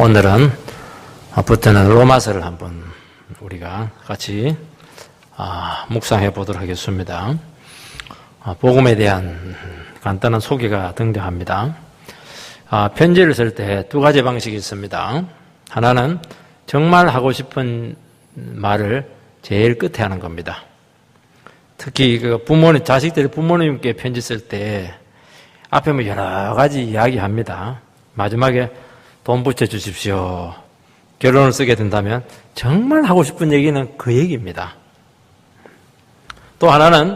오늘은 붙드는 로마서를 한번 우리가 같이 묵상해 보도록 하겠습니다. 복음에 대한 간단한 소개가 등장합니다. 편지를 쓸 때 두 가지 방식이 있습니다. 하나는 정말 하고 싶은 말을 제일 끝에 하는 겁니다. 특히 자식들이 부모님께 편지 쓸 때 앞에 뭐 여러 가지 이야기합니다. 마지막에 돈 붙여주십시오. 결론을 쓰게 된다면 정말 하고 싶은 얘기는 그 얘기입니다. 또 하나는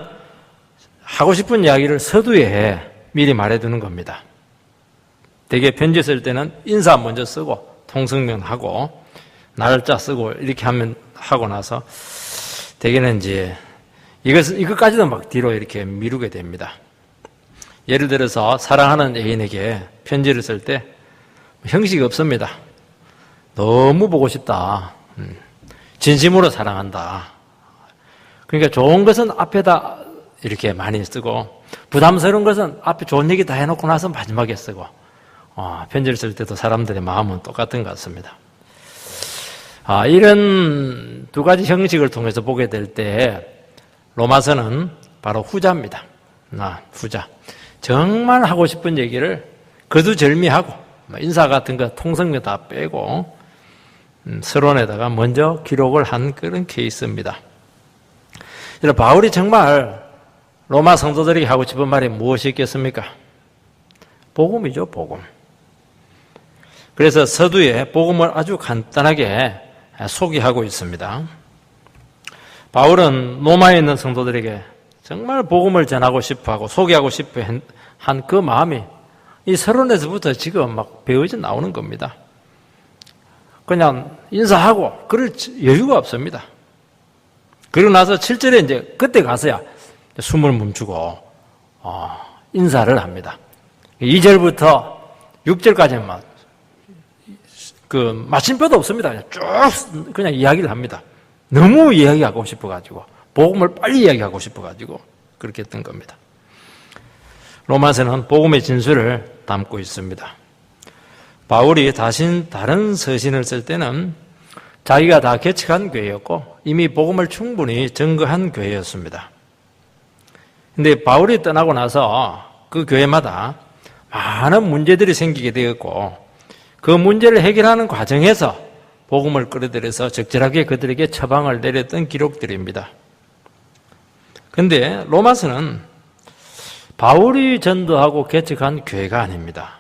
하고 싶은 이야기를 서두에 미리 말해두는 겁니다. 대개 편지 쓸 때는 인사 먼저 쓰고 통성명하고 날짜 쓰고 이렇게 하고 나서 대개는 이제 이것까지도 막 뒤로 이렇게 미루게 됩니다. 예를 들어서 사랑하는 애인에게 편지를 쓸 때 형식이 없습니다. 너무 보고 싶다. 진심으로 사랑한다. 그러니까 좋은 것은 앞에다 이렇게 많이 쓰고 부담스러운 것은 앞에 좋은 얘기 다 해놓고 나서 마지막에 쓰고 편지를 쓸 때도 사람들의 마음은 똑같은 것 같습니다. 이런 두 가지 형식을 통해서 보게 될 때 로마서는 바로 후자입니다. 후자. 정말 하고 싶은 얘기를 거두절미하고 인사 같은 거 통성명 다 빼고 서론에다가 먼저 기록을 한 그런 케이스입니다. 바울이 정말 로마 성도들에게 하고 싶은 말이 무엇이 있겠습니까? 복음이죠, 복음. 그래서 서두에 복음을 아주 간단하게 소개하고 있습니다. 바울은 로마에 있는 성도들에게 정말 복음을 전하고 싶어하고 소개하고 싶어 한 그 마음이 이 서론에서부터 지금 막 배어져 나오는 겁니다. 그냥 인사하고 그럴 여유가 없습니다. 그리고 나서 7절에 이제 그때 가서야 숨을 멈추고 인사를 합니다. 2절부터 6절까지만 마침표도 없습니다. 그냥 쭉 그냥 이야기를 합니다. 너무 이야기하고 싶어가지고 복음을 빨리 이야기하고 싶어가지고 그렇게 했던 겁니다. 로마서는 복음의 진수를 담고 있습니다. 바울이 다른 서신을 쓸 때는 자기가 다 개척한 교회였고 이미 복음을 충분히 증거한 교회였습니다. 근데 바울이 떠나고 나서 그 교회마다 많은 문제들이 생기게 되었고 그 문제를 해결하는 과정에서 복음을 끌어들여서 적절하게 그들에게 처방을 내렸던 기록들입니다. 그런데 로마서는 바울이 전도하고 개척한 교회가 아닙니다.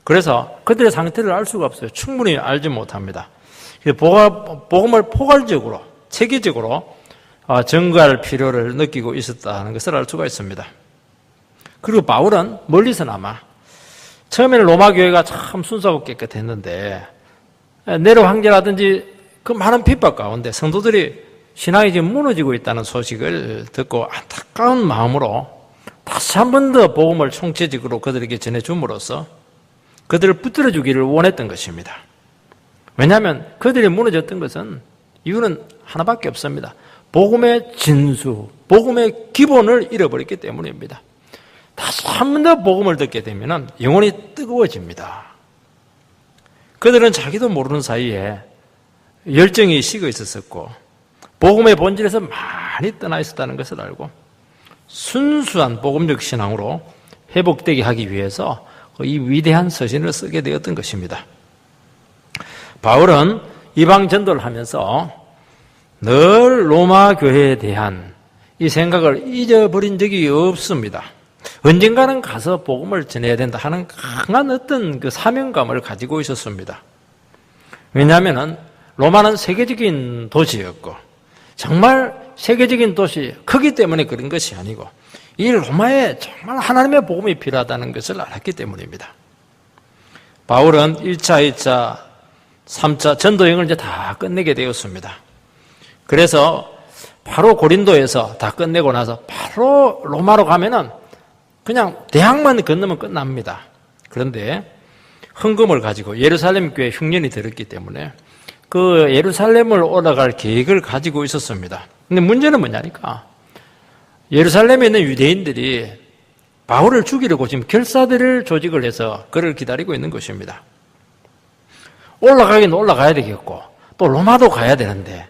그래서 그들의 상태를 알 수가 없어요. 충분히 알지 못합니다. 복음을 포괄적으로, 체계적으로 증거할 필요를 느끼고 있었다는 것을 알 수가 있습니다. 그리고 바울은 멀리서나마 처음에는 로마 교회가 참 순수하고 깨끗했는데 네로 황제라든지 그 많은 핍박 가운데 성도들이 신앙이 지금 무너지고 있다는 소식을 듣고 안타까운 마음으로 다시 한 번 더 복음을 총체적으로 그들에게 전해줌으로써 그들을 붙들어 주기를 원했던 것입니다. 왜냐하면 그들이 무너졌던 것은 이유는 하나밖에 없습니다. 복음의 진수, 복음의 기본을 잃어버렸기 때문입니다. 다시 한 번 더 복음을 듣게 되면 영혼이 뜨거워집니다. 그들은 자기도 모르는 사이에 열정이 식어 있었고 복음의 본질에서 많이 떠나 있었다는 것을 알고 순수한 복음적 신앙으로 회복되게 하기 위해서 이 위대한 서신을 쓰게 되었던 것입니다. 바울은 이방 전도를 하면서 늘 로마 교회에 대한 이 생각을 잊어버린 적이 없습니다. 언젠가는 가서 복음을 전해야 된다 하는 강한 어떤 그 사명감을 가지고 있었습니다. 왜냐하면 로마는 세계적인 도시였고 정말 세계적인 도시 크기 때문에 그런 것이 아니고 이 로마에 정말 하나님의 복음이 필요하다는 것을 알았기 때문입니다. 바울은 1차, 2차, 3차 전도 여행을 이제 다 끝내게 되었습니다. 그래서 바로 고린도에서 다 끝내고 나서 바로 로마로 가면은 그냥 대항만 건너면 끝납니다. 그런데 헌금을 가지고 예루살렘 교회 흉년이 들었기 때문에 그 예루살렘을 올라갈 계획을 가지고 있었습니다. 근데 문제는 뭐냐니까 예루살렘에 있는 유대인들이 바울을 죽이려고 지금 결사들을 조직을 해서 그를 기다리고 있는 것입니다. 올라가긴 올라가야 되겠고 또 로마도 가야 되는데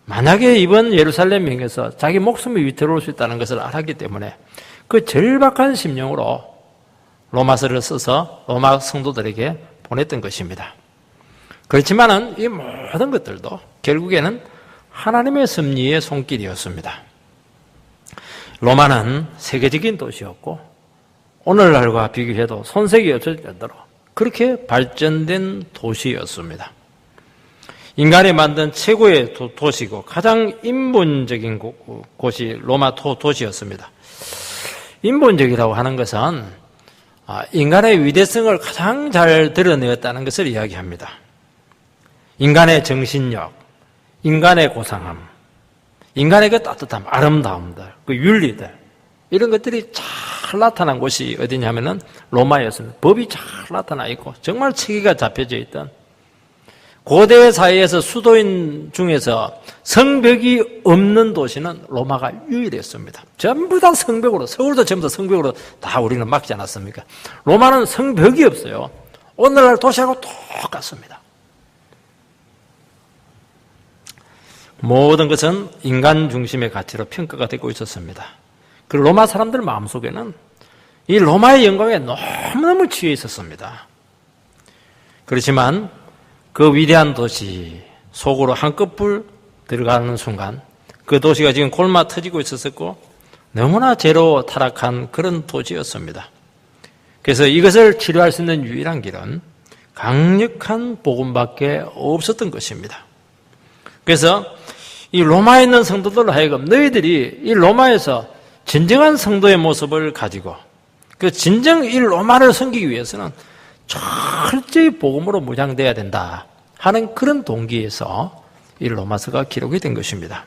만약에 이번 예루살렘 여행에서 자기 목숨이 위태로울 수 있다는 것을 알았기 때문에 그 절박한 심령으로 로마서를 써서 로마 성도들에게 보냈던 것입니다. 그렇지만은 이 모든 것들도 결국에는 하나님의 섭리의 손길이었습니다. 로마는 세계적인 도시였고 오늘날과 비교해도 손색이 없을 정도로 그렇게 발전된 도시였습니다. 인간이 만든 최고의 도시고 가장 인본적인 곳이 로마 도시였습니다. 인본적이라고 하는 것은 인간의 위대성을 가장 잘 드러내었다는 것을 이야기합니다. 인간의 정신력, 인간의 고상함, 인간의 그 따뜻함, 아름다움들, 그 윤리들 이런 것들이 잘 나타난 곳이 어디냐면은 로마였습니다. 법이 잘 나타나 있고 정말 체계가 잡혀져 있던 고대 사회에서 수도인 중에서 성벽이 없는 도시는 로마가 유일했습니다. 전부 다 성벽으로, 서울도 전부 다 성벽으로 다 우리는 막지 않았습니까? 로마는 성벽이 없어요. 오늘날 도시하고 똑같습니다. 모든 것은 인간 중심의 가치로 평가가 되고 있었습니다. 그 로마 사람들 마음속에는 이 로마의 영광에 너무너무 취해 있었습니다. 그렇지만 그 위대한 도시 속으로 한꺼풀 들어가는 순간 그 도시가 지금 골마 터지고 있었고 너무나 죄로 타락한 그런 도시였습니다. 그래서 이것을 치료할 수 있는 유일한 길은 강력한 복음밖에 없었던 것입니다. 그래서 이 로마에 있는 성도들로 하여금 너희들이 이 로마에서 진정한 성도의 모습을 가지고 그 진정 이 로마를 섬기기 위해서는 철저히 복음으로 무장돼야 된다 하는 그런 동기에서 이 로마서가 기록이 된 것입니다.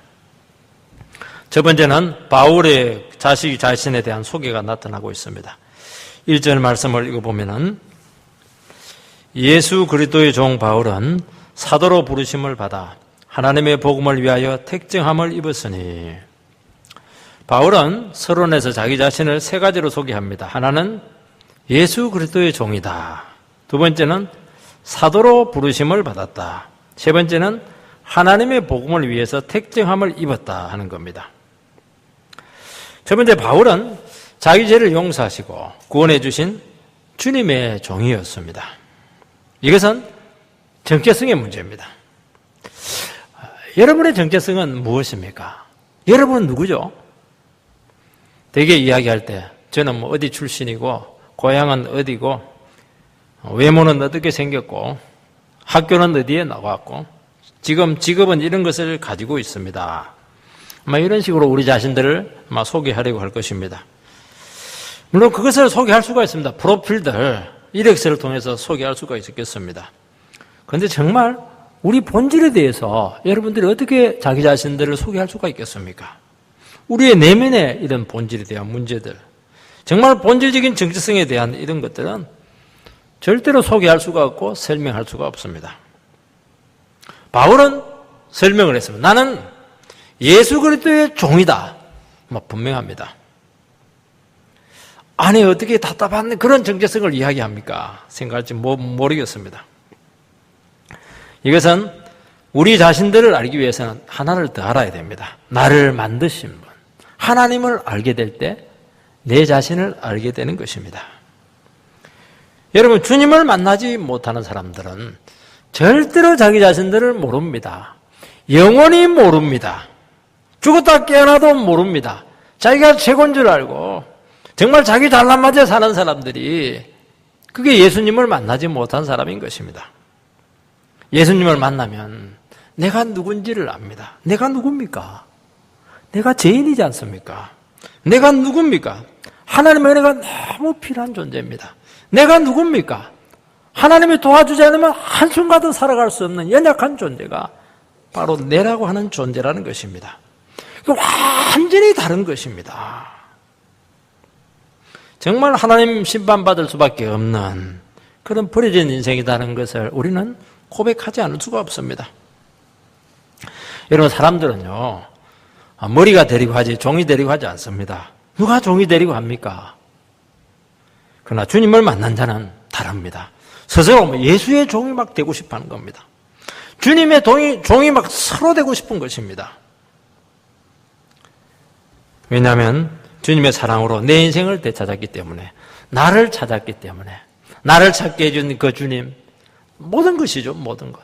첫 번째는 바울의 자신에 대한 소개가 나타나고 있습니다. 1절 말씀을 읽어보면은 예수 그리스도의 종 바울은 사도로 부르심을 받아 하나님의 복음을 위하여 택정함을 입었으니 바울은 서론에서 자기 자신을 세 가지로 소개합니다. 하나는 예수 그리스도의 종이다. 두 번째는 사도로 부르심을 받았다. 세 번째는 하나님의 복음을 위해서 택정함을 입었다 하는 겁니다. 첫 번째 바울은 자기 죄를 용서하시고 구원해 주신 주님의 종이었습니다. 이것은 정체성의 문제입니다. 여러분의 정체성은 무엇입니까? 여러분은 누구죠? 대개 이야기할 때 저는 뭐 어디 출신이고 고향은 어디고 외모는 어떻게 생겼고 학교는 어디에 나왔고 지금 직업은 이런 것을 가지고 있습니다. 아마 이런 식으로 우리 자신들을 아마 소개하려고 할 것입니다. 물론 그것을 소개할 수가 있습니다. 프로필들, 이력서를 통해서 소개할 수가 있겠습니다. 그런데 정말 우리 본질에 대해서 여러분들이 어떻게 자기 자신들을 소개할 수가 있겠습니까? 우리의 내면의 이런 본질에 대한 문제들, 정말 본질적인 정체성에 대한 이런 것들은 절대로 소개할 수가 없고 설명할 수가 없습니다. 바울은 설명을 했습니다. 나는 예수 그리스도의 종이다. 분명합니다. 아니 어떻게 답답한 그런 정체성을 이야기합니까? 생각할지 모르겠습니다. 이것은 우리 자신들을 알기 위해서는 하나를 더 알아야 됩니다. 나를 만드신 분, 하나님을 알게 될 때 내 자신을 알게 되는 것입니다. 여러분, 주님을 만나지 못하는 사람들은 절대로 자기 자신들을 모릅니다. 영원히 모릅니다. 죽었다 깨어나도 모릅니다. 자기가 최고인 줄 알고 정말 자기 잘난 맛에 사는 사람들이 그게 예수님을 만나지 못한 사람인 것입니다. 예수님을 만나면 내가 누군지를 압니다. 내가 누굽니까? 내가 죄인이지 않습니까? 내가 누굽니까? 하나님의 은혜가 너무 필요한 존재입니다. 내가 누굽니까? 하나님이 도와주지 않으면 한순간도 살아갈 수 없는 연약한 존재가 바로 내라고 하는 존재라는 것입니다. 완전히 다른 것입니다. 정말 하나님 심판받을 수밖에 없는 그런 버려진 인생이라는 것을 우리는 고백하지 않을 수가 없습니다. 여러분, 사람들은요, 머리가 되리고 하지 종이 되리고 하지 않습니다. 누가 종이 되리고 합니까? 그러나 주님을 만난 자는 다릅니다. 스스로 예수의 종이 막 되고 싶어 하는 겁니다. 주님의 종이 막 서로 되고 싶은 것입니다. 왜냐하면 주님의 사랑으로 내 인생을 되찾았기 때문에, 나를 찾았기 때문에, 나를 찾게 해준 그 주님, 모든 것이죠, 모든 것.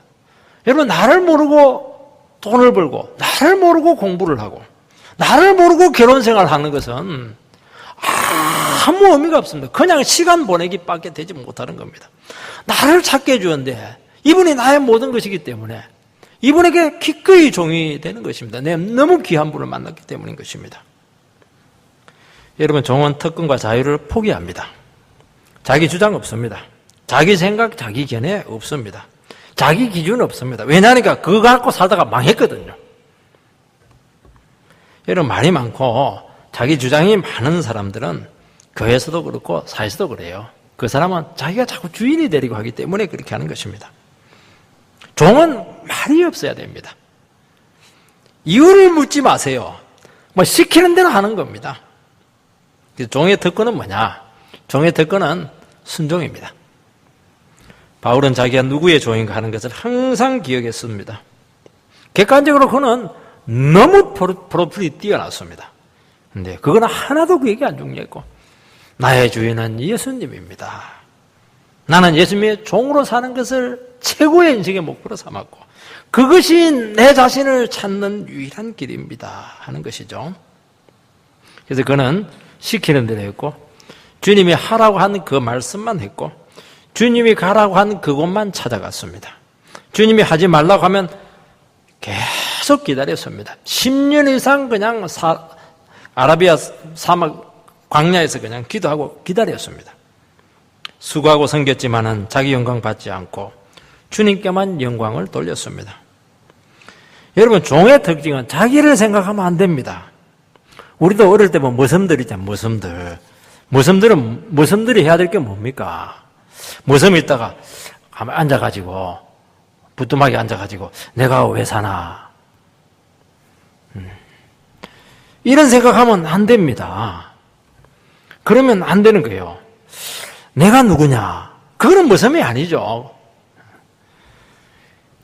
여러분, 나를 모르고 돈을 벌고, 나를 모르고 공부를 하고, 나를 모르고 결혼 생활을 하는 것은 아무 의미가 없습니다. 그냥 시간 보내기밖에 되지 못하는 겁니다. 나를 찾게 해주는데 이분이 나의 모든 것이기 때문에 이분에게 기꺼이 종이 되는 것입니다. 내가 너무 귀한 분을 만났기 때문인 것입니다. 여러분, 종은 특권과 자유를 포기합니다. 자기 주장 없습니다. 자기 생각, 자기 견해 없습니다. 자기 기준 없습니다. 왜냐하니까 그거 갖고 살다가 망했거든요. 여러분, 말이 많고 자기 주장이 많은 사람들은 교회에서도 그렇고 사회에서도 그래요. 그 사람은 자기가 자꾸 주인이 되려고 하기 때문에 그렇게 하는 것입니다. 종은 말이 없어야 됩니다. 이유를 묻지 마세요. 뭐 시키는 대로 하는 겁니다. 종의 특권은 뭐냐? 종의 특권은 순종입니다. 바울은 자기가 누구의 종인가 하는 것을 항상 기억했습니다. 객관적으로 그는 너무 프로필이 뛰어났습니다. 근데 그건 하나도 그에게 안 중요했고, 나의 주인은 예수님입니다. 나는 예수님의 종으로 사는 것을 최고의 인생의 목표로 삼았고, 그것이 내 자신을 찾는 유일한 길입니다 하는 것이죠. 그래서 그는 시키는 대로 했고, 주님이 하라고 한 그 말씀만 했고, 주님이 가라고 한 그곳만 찾아갔습니다. 주님이 하지 말라고 하면 계속 기다렸습니다. 10년 이상 그냥 아라비아 사막 광야에서 그냥 기도하고 기다렸습니다. 수고하고 섬겼지만은 자기 영광 받지 않고 주님께만 영광을 돌렸습니다. 여러분, 종의 특징은 자기를 생각하면 안 됩니다. 우리도 어릴 때 보면 머슴들이잖아요. 머슴들이 해야 될 게 뭡니까? 머슴이 있다가 가만히 앉아가지고, 부뚜막에 앉아가지고, 내가 왜 사나? 이런 생각하면 안 됩니다. 그러면 안 되는 거예요. 내가 누구냐? 그거는 머슴이 아니죠.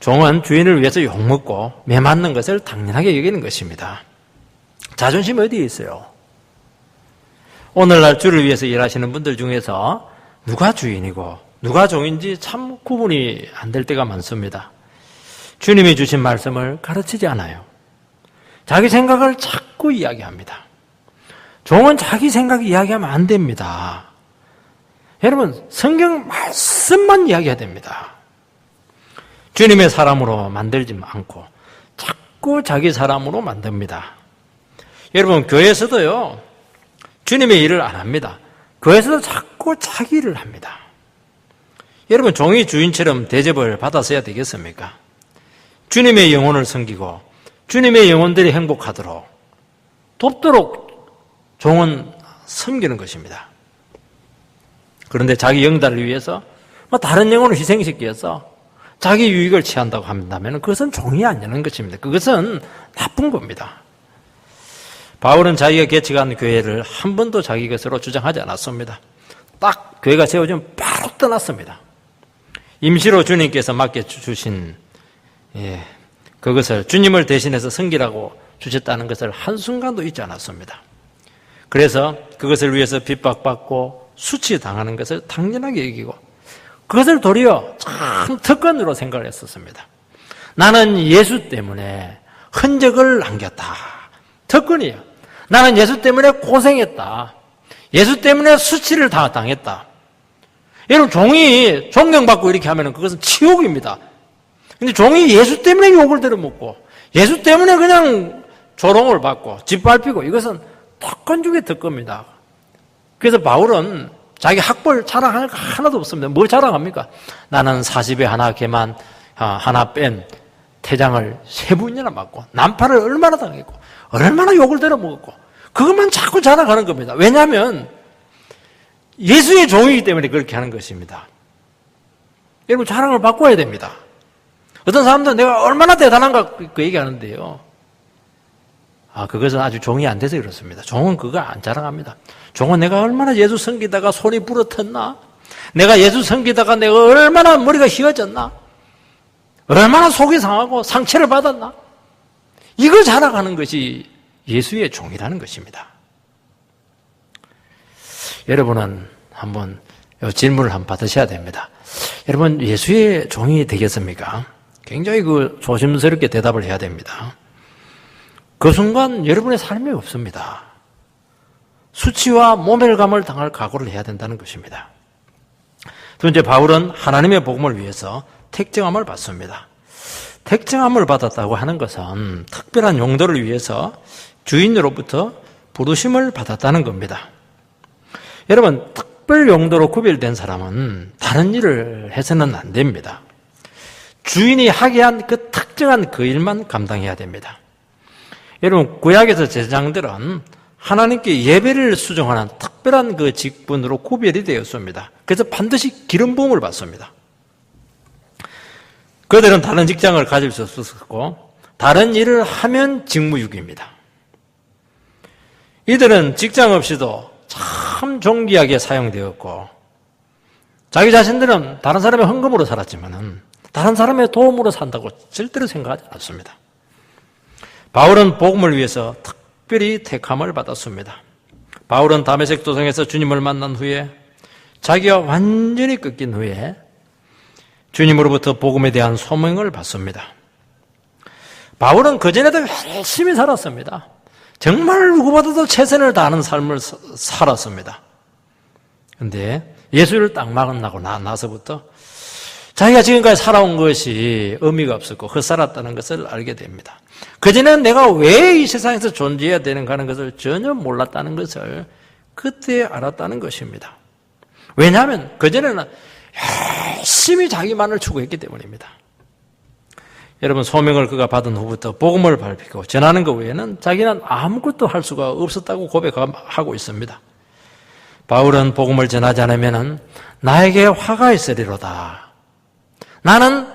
종은 주인을 위해서 욕먹고 매맞는 것을 당연하게 여기는 것입니다. 자존심이 어디에 있어요? 오늘날 주를 위해서 일하시는 분들 중에서 누가 주인이고 누가 종인지 참 구분이 안 될 때가 많습니다. 주님이 주신 말씀을 가르치지 않아요. 자기 생각을 자꾸 이야기합니다. 종은 자기 생각 이야기하면 안 됩니다. 여러분, 성경 말씀만 이야기해야 됩니다. 주님의 사람으로 만들지 않고 자꾸 자기 사람으로 만듭니다. 여러분, 교회에서도요, 주님의 일을 안 합니다. 교회에서도 자꾸 자기 일을 합니다. 여러분, 종이 주인처럼 대접을 받아서야 되겠습니까? 주님의 영혼을 섬기고 주님의 영혼들이 행복하도록 돕도록 종은 섬기는 것입니다. 그런데 자기 영달을 위해서 다른 영혼을 희생시켜서 자기 유익을 취한다고 한다면 그것은 종이 아니라는 것입니다. 그것은 나쁜 겁니다. 바울은 자기가 개척한 교회를 한 번도 자기 것으로 주장하지 않았습니다. 딱 교회가 세워지면 바로 떠났습니다. 임시로 주님께서 맡겨주신 그것을 주님을 대신해서 섬기라고 주셨다는 것을 한순간도 잊지 않았습니다. 그래서 그것을 위해서 핍박받고 수치당하는 것을 당연하게 여기고 그것을 도리어 참 특권으로 생각을 했었습니다. 나는 예수 때문에 흔적을 남겼다. 특권이에요. 나는 예수 때문에 고생했다. 예수 때문에 수치를 다 당했다. 여러분, 종이 존경받고 이렇게 하면 그것은 치욕입니다. 근데 종이 예수 때문에 욕을 들어먹고 예수 때문에 그냥 조롱을 받고 짓밟히고 이것은 특권 중에 특권입니다. 그래서 바울은 자기 학벌 자랑할 거 하나도 없습니다. 뭘 자랑합니까? 나는 40에 하나 개만 하나 뺀 태장을 3번이나 맞고 난파를 얼마나 당했고 얼마나 욕을 들어먹었고 그것만 자꾸 자랑하는 겁니다. 왜냐하면 예수의 종이기 때문에 그렇게 하는 것입니다. 여러분, 자랑을 바꿔야 됩니다. 어떤 사람들은 내가 얼마나 대단한가 그 얘기하는데요. 그것은 아주 종이 안 돼서 그렇습니다. 종은 그거 안 자랑합니다. 종은 내가 얼마나 예수 섬기다가 손이 부러졌나? 내가 예수 섬기다가 내가 얼마나 머리가 휘어졌나? 얼마나 속이 상하고 상처를 받았나? 이거 자랑하는 것이 예수의 종이라는 것입니다. 여러분은 한번 이 질문을 한번 받으셔야 됩니다. 여러분, 예수의 종이 되겠습니까? 굉장히 조심스럽게 대답을 해야 됩니다. 그 순간 여러분의 삶이 없습니다. 수치와 모멸감을 당할 각오를 해야 된다는 것입니다. 두 번째, 바울은 하나님의 복음을 위해서 택정함을 받습니다. 택정함을 받았다고 하는 것은 특별한 용도를 위해서 주인으로부터 부르심을 받았다는 겁니다. 여러분, 특별 용도로 구별된 사람은 다른 일을 해서는 안 됩니다. 주인이 하게 한 그 특정한 그 일만 감당해야 됩니다. 여러분, 구약에서 제사장들은 하나님께 예배를 수정하는 특별한 그 직분으로 구별이 되었습니다. 그래서 반드시 기름 부음을 받습니다. 그들은 다른 직장을 가질 수 없었고 다른 일을 하면 직무유기입니다. 이들은 직장 없이도 참 존귀하게 사용되었고 자기 자신들은 다른 사람의 헌금으로 살았지만은 다른 사람의 도움으로 산다고 절대로 생각하지 않았습니다. 바울은 복음을 위해서 특별히 택함을 받았습니다. 바울은 다메섹 도성에서 주님을 만난 후에 자기가 완전히 꺾인 후에 주님으로부터 복음에 대한 소명을 받습니다. 바울은 그전에도 열심히 살았습니다. 정말 누구보다도 최선을 다하는 삶을 살았습니다. 그런데 예수를 딱 만나고 나서부터 자기가 지금까지 살아온 것이 의미가 없었고 헛살았다는 것을 알게 됩니다. 그전에는 내가 왜 이 세상에서 존재해야 되는가 하는 것을 전혀 몰랐다는 것을 그때 알았다는 것입니다. 왜냐하면 그전에는 열심히 자기만을 추구했기 때문입니다. 여러분, 소명을 그가 받은 후부터 복음을 밝히고 전하는 것 외에는 자기는 아무것도 할 수가 없었다고 고백하고 있습니다. 바울은 복음을 전하지 않으면 나에게 화가 있으리로다. 나는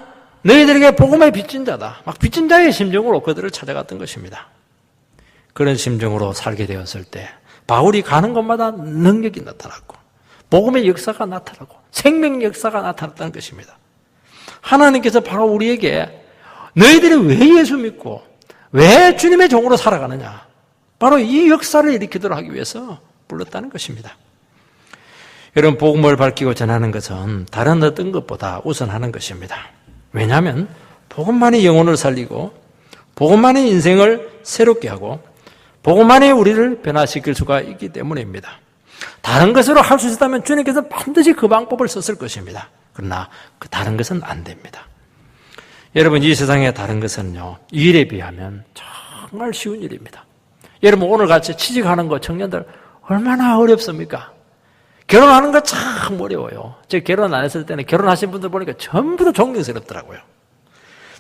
너희들에게 복음의 빚진 자다. 막 빚진 자의 심정으로 그들을 찾아갔던 것입니다. 그런 심정으로 살게 되었을 때 바울이 가는 곳마다 능력이 나타났고 복음의 역사가 나타나고 생명 역사가 나타났다는 것입니다. 하나님께서 바로 우리에게 너희들이 왜 예수 믿고 왜 주님의 종으로 살아가느냐, 바로 이 역사를 일으키도록 하기 위해서 불렀다는 것입니다. 여러분, 복음을 밝히고 전하는 것은 다른 어떤 것보다 우선하는 것입니다. 왜냐하면 복음만이 영혼을 살리고 복음만이 인생을 새롭게 하고 복음만이 우리를 변화시킬 수가 있기 때문입니다. 다른 것으로 할 수 있다면 주님께서 반드시 그 방법을 썼을 것입니다. 그러나 그 다른 것은 안 됩니다. 여러분, 이 세상의 다른 것은요, 이 일에 비하면 정말 쉬운 일입니다. 여러분, 오늘 같이 취직하는 거 청년들 얼마나 어렵습니까? 결혼하는 거 참 어려워요. 제가 결혼 안 했을 때는 결혼하신 분들 보니까 전부 다 존경스럽더라고요.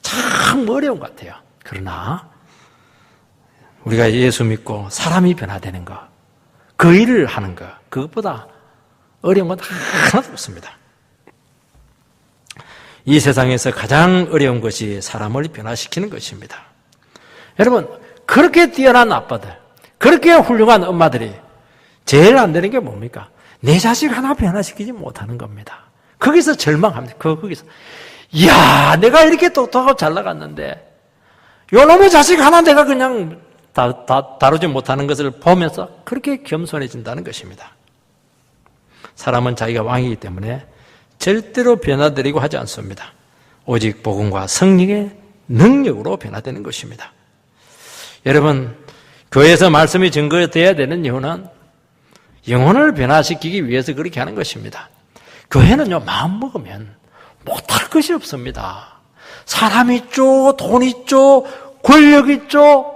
참 어려운 것 같아요. 그러나 우리가 예수 믿고 사람이 변화되는 거, 그 일을 하는 거, 그것보다 어려운 건 하나도 없습니다. 이 세상에서 가장 어려운 것이 사람을 변화시키는 것입니다. 여러분, 그렇게 뛰어난 아빠들, 그렇게 훌륭한 엄마들이 제일 안 되는 게 뭡니까? 내 자식 하나 변화시키지 못하는 겁니다. 거기서 절망합니다. 거기서 이야, 내가 이렇게 똑똑하고 잘 나갔는데 요놈의 자식 하나 내가 그냥 다루지 못하는 것을 보면서 그렇게 겸손해진다는 것입니다. 사람은 자기가 왕이기 때문에 절대로 변화되려고 하지 않습니다. 오직 복음과 성령의 능력으로 변화되는 것입니다. 여러분, 교회에서 말씀이 증거되어야 되는 이유는 영혼을 변화시키기 위해서 그렇게 하는 것입니다. 교회는요, 마음 먹으면 못할 것이 없습니다. 사람 있죠, 돈 있죠, 권력 있죠,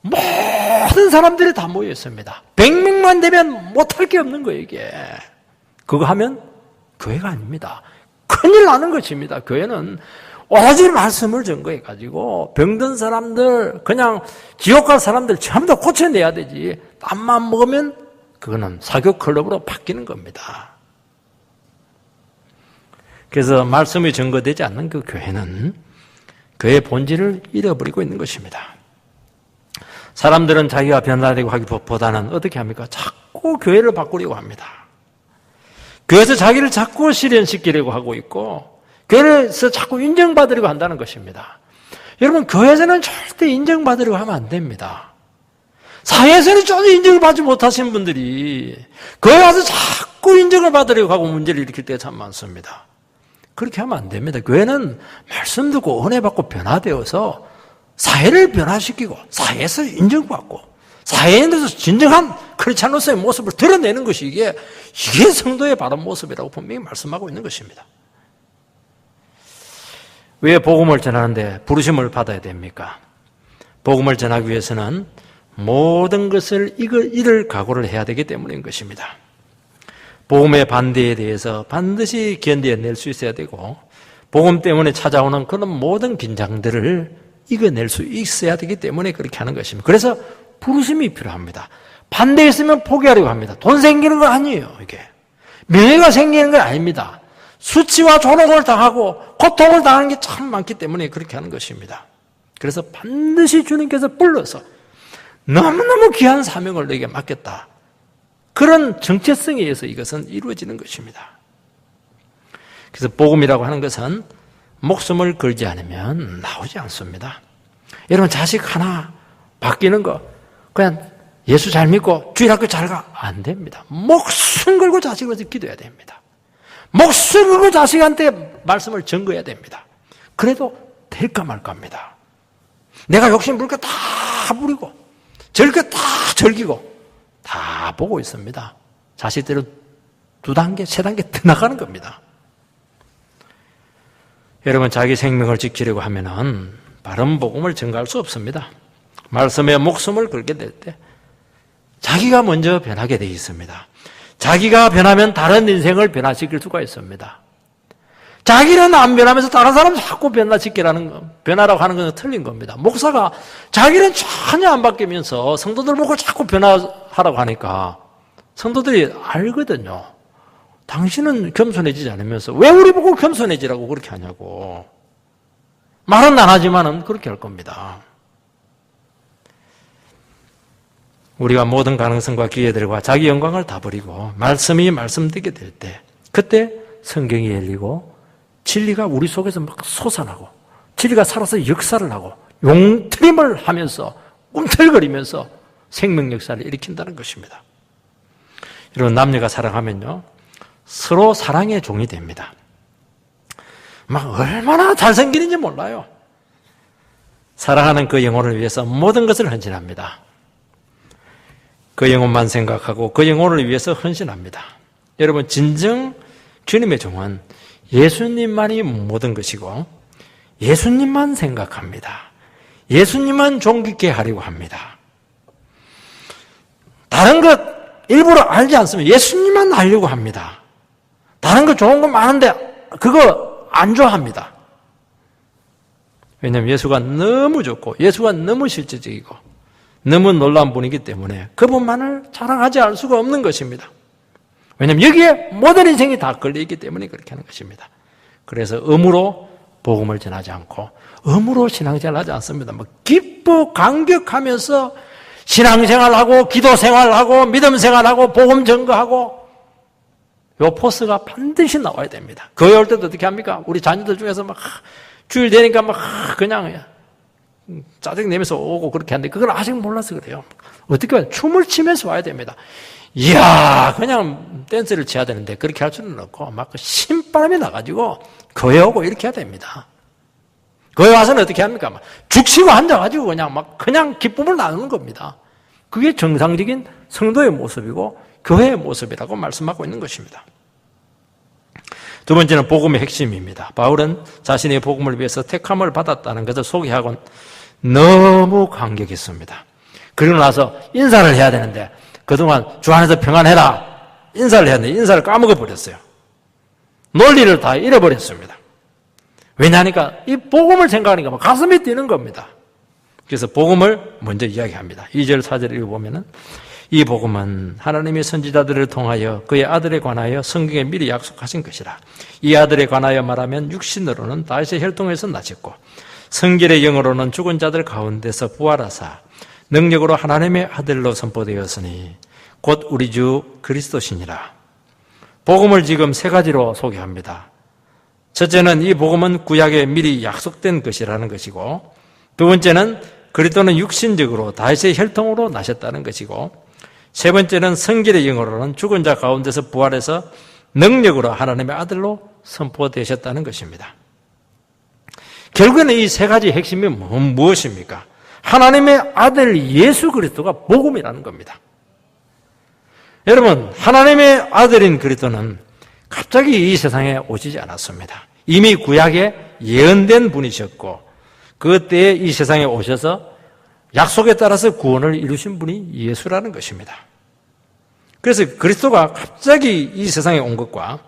모든 사람들이 다 모여 있습니다. 100명만 되면 못할 게 없는 거예요, 이게. 그거 하면 교회가 아닙니다. 큰일 나는 것입니다. 교회는 오로지 말씀을 증거해가지고 병든 사람들, 그냥 지옥 갈 사람들 전부 다 고쳐내야 되지. 땀만 먹으면 그거는 사교 클럽으로 바뀌는 겁니다. 그래서 말씀이 증거되지 않는 그 교회는 그의 본질을 잃어버리고 있는 것입니다. 사람들은 자기가 변화되고 하기보다는 어떻게 합니까? 자꾸 교회를 바꾸려고 합니다. 그래서 자기를 자꾸 실현시키려고 하고 있고, 그래서 자꾸 인정받으려고 한다는 것입니다. 여러분, 교회에서는 절대 인정받으려고 하면 안 됩니다. 사회에서는 전혀 인정을 받지 못하신 분들이 교회 와서 자꾸 인정을 받으려고 하고 문제를 일으킬 때가 참 많습니다. 그렇게 하면 안 됩니다. 교회는 말씀 듣고 은혜 받고 변화되어서 사회를 변화시키고 사회에서 인정받고 사회에 대해서 진정한 크리스찬으로서의 모습을 드러내는 것이 이게 성도의 바른 모습이라고 분명히 말씀하고 있는 것입니다. 왜 복음을 전하는데 부르심을 받아야 됩니까? 복음을 전하기 위해서는 모든 것을 잃을 각오를 해야 되기 때문인 것입니다. 복음의 반대에 대해서 반드시 견뎌낼 수 있어야 되고, 복음 때문에 찾아오는 그런 모든 긴장들을 이겨낼 수 있어야 되기 때문에 그렇게 하는 것입니다. 그래서 부르심이 필요합니다. 반대했으면 포기하려고 합니다. 돈 생기는 거 아니에요, 이게. 명예가 생기는 건 아닙니다. 수치와 조롱을 당하고 고통을 당하는 게 참 많기 때문에 그렇게 하는 것입니다. 그래서 반드시 주님께서 불러서 너무너무 귀한 사명을 너에게 맡겼다. 그런 정체성에 의해서 이것은 이루어지는 것입니다. 그래서 복음이라고 하는 것은 목숨을 걸지 않으면 나오지 않습니다. 여러분, 자식 하나 바뀌는 거 그냥 예수 잘 믿고 주일학교 잘 가 안 됩니다. 목숨 걸고 자식을 위해서 기도해야 됩니다. 목숨 걸고 자식한테 말씀을 전거해야 됩니다. 그래도 될까 말까입니다. 내가 욕심 부릴 거 다 부리고 즐길 거 다 즐기고 다 보고 있습니다. 자식들은 2단계, 3단계 더 나가는 겁니다. 여러분, 자기 생명을 지키려고 하면은 바른 복음을 전가할 수 없습니다. 말씀에 목숨을 걸게 될 때 자기가 먼저 변하게 되어 있습니다. 자기가 변하면 다른 인생을 변화시킬 수가 있습니다. 자기는 안 변하면서 다른 사람 자꾸 변화라고 하는 건 틀린 겁니다. 목사가 자기는 전혀 안 바뀌면서 성도들 보고 자꾸 변화하라고 하니까 성도들이 알거든요. 당신은 겸손해지지 않으면서 왜 우리 보고 겸손해지라고 그렇게 하냐고. 말은 안 하지만은 그렇게 할 겁니다. 우리가 모든 가능성과 기회들과 자기 영광을 다 버리고 말씀이 말씀되게 될 때, 그때 성경이 열리고 진리가 우리 속에서 막 솟아나고 진리가 살아서 역사를 하고 용트림을 하면서 꿈틀거리면서 생명 역사를 일으킨다는 것입니다. 여러분, 남녀가 사랑하면요 서로 사랑의 종이 됩니다. 막 얼마나 잘생기는지 몰라요. 사랑하는 그 영혼을 위해서 모든 것을 헌신합니다. 그 영혼만 생각하고 그 영혼을 위해서 헌신합니다. 여러분, 진정 주님의 종은 예수님만이 모든 것이고 예수님만 생각합니다. 예수님만 존귀케 하려고 합니다. 다른 것 일부러 알지 않습니다. 예수님만 알려고 합니다. 다른 거 좋은 거 많은데 그거 안 좋아합니다. 왜냐하면 예수가 너무 좋고 예수가 너무 실제적이고 너무 놀라운 분이기 때문에 그분만을 자랑하지 않을 수가 없는 것입니다. 왜냐하면 여기에 모든 인생이 다 걸려있기 때문에 그렇게 하는 것입니다. 그래서 의무로 복음을 전하지 않고 의무로 신앙생활을 하지 않습니다. 기뻐 감격하면서 신앙생활하고 기도생활하고 믿음생활하고 복음 전거하고 요 포스가 반드시 나와야 됩니다. 교회 올 때도 어떻게 합니까? 우리 자녀들 중에서 막 주일 되니까 막 그냥 짜증 내면서 오고 그렇게 하는데 그걸 아직 몰라서 그래요. 어떻게 해야 춤을 치면서 와야 됩니다. 이야, 그냥 댄스를 쳐야 되는데 그렇게 할 수는 없고 막 신바람이 나가지고 교회 오고 이렇게 해야 됩니다. 교회 와서는 어떻게 합니까? 막 죽치고 앉아가지고 그냥 기쁨을 나누는 겁니다. 그게 정상적인 성도의 모습이고 교회의 모습이라고 말씀하고 있는 것입니다. 두 번째는 복음의 핵심입니다. 바울은 자신의 복음을 위해서 택함을 받았다는 것을 소개하곤 너무 감격했습니다. 그리고 나서 인사를 해야 되는데 그동안 주 안에서 평안해라 인사를 해야 되는데 인사를 까먹어버렸어요. 논리를 다 잃어버렸습니다. 왜냐하니까 이 복음을 생각하니까 가슴이 뛰는 겁니다. 그래서 복음을 먼저 이야기합니다. 2절 4절 읽어보면은 이 복음은 하나님의 선지자들을 통하여 그의 아들에 관하여 성경에 미리 약속하신 것이라. 이 아들에 관하여 말하면 육신으로는 다윗의 혈통에서 나셨고 성결의 영으로는 죽은 자들 가운데서 부활하사 능력으로 하나님의 아들로 선포되었으니 곧 우리 주 그리스도시니라. 복음을 지금 세 가지로 소개합니다. 첫째는 이 복음은 구약에 미리 약속된 것이라는 것이고, 두 번째는 그리스도는 육신적으로 다윗의 혈통으로 나셨다는 것이고, 세 번째는 성결의 영으로는 죽은 자 가운데서 부활해서 능력으로 하나님의 아들로 선포되셨다는 것입니다. 결국에는 이 세 가지 핵심이 무엇입니까? 하나님의 아들 예수 그리스도가 복음이라는 겁니다. 여러분, 하나님의 아들인 그리스도는 갑자기 이 세상에 오시지 않았습니다. 이미 구약에 예언된 분이셨고, 그때에 이 세상에 오셔서 약속에 따라서 구원을 이루신 분이 예수라는 것입니다. 그래서 그리스도가 갑자기 이 세상에 온 것과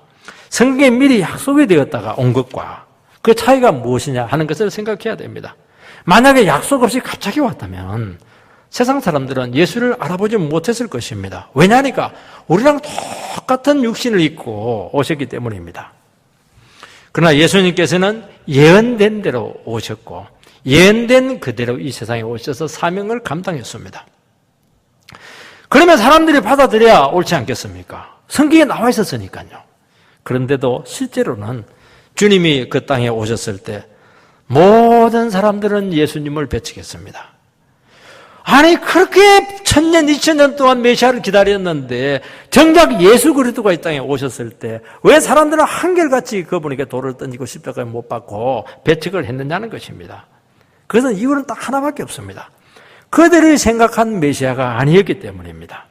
성경에 미리 약속이 되었다가 온 것과 그 차이가 무엇이냐 하는 것을 생각해야 됩니다. 만약에 약속 없이 갑자기 왔다면 세상 사람들은 예수를 알아보지 못했을 것입니다. 왜냐하니까 우리랑 똑같은 육신을 입고 오셨기 때문입니다. 그러나 예수님께서는 예언된 대로 오셨고 예언된 그대로 이 세상에 오셔서 사명을 감당했습니다. 그러면 사람들이 받아들여야 옳지 않겠습니까? 성경에 나와 있었으니까요. 그런데도 실제로는 주님이 그 땅에 오셨을 때 모든 사람들은 예수님을 배척했습니다. 아니 그렇게 1000년, 2000년 동안 메시아를 기다렸는데 정작 예수 그리스도가 이 땅에 오셨을 때 왜 사람들은 한결같이 그분에게 돌을 던지고 십자가에 못 박고 배척을 했느냐는 것입니다. 그것은 이유는 딱 하나밖에 없습니다. 그들이 생각한 메시아가 아니었기 때문입니다.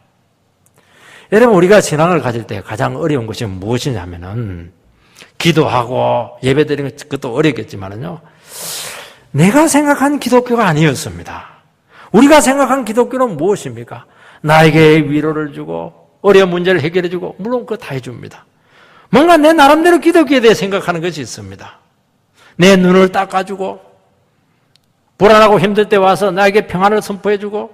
여러분, 우리가 신앙을 가질 때 가장 어려운 것이 무엇이냐면은 기도하고 예배드리는 것도 어렵겠지만은요, 내가 생각한 기독교가 아니었습니다. 우리가 생각한 기독교는 무엇입니까? 나에게 위로를 주고 어려운 문제를 해결해 주고, 물론 그거 다 해줍니다. 뭔가 내 나름대로 기독교에 대해 생각하는 것이 있습니다. 내 눈을 닦아주고 불안하고 힘들 때 와서 나에게 평안을 선포해 주고,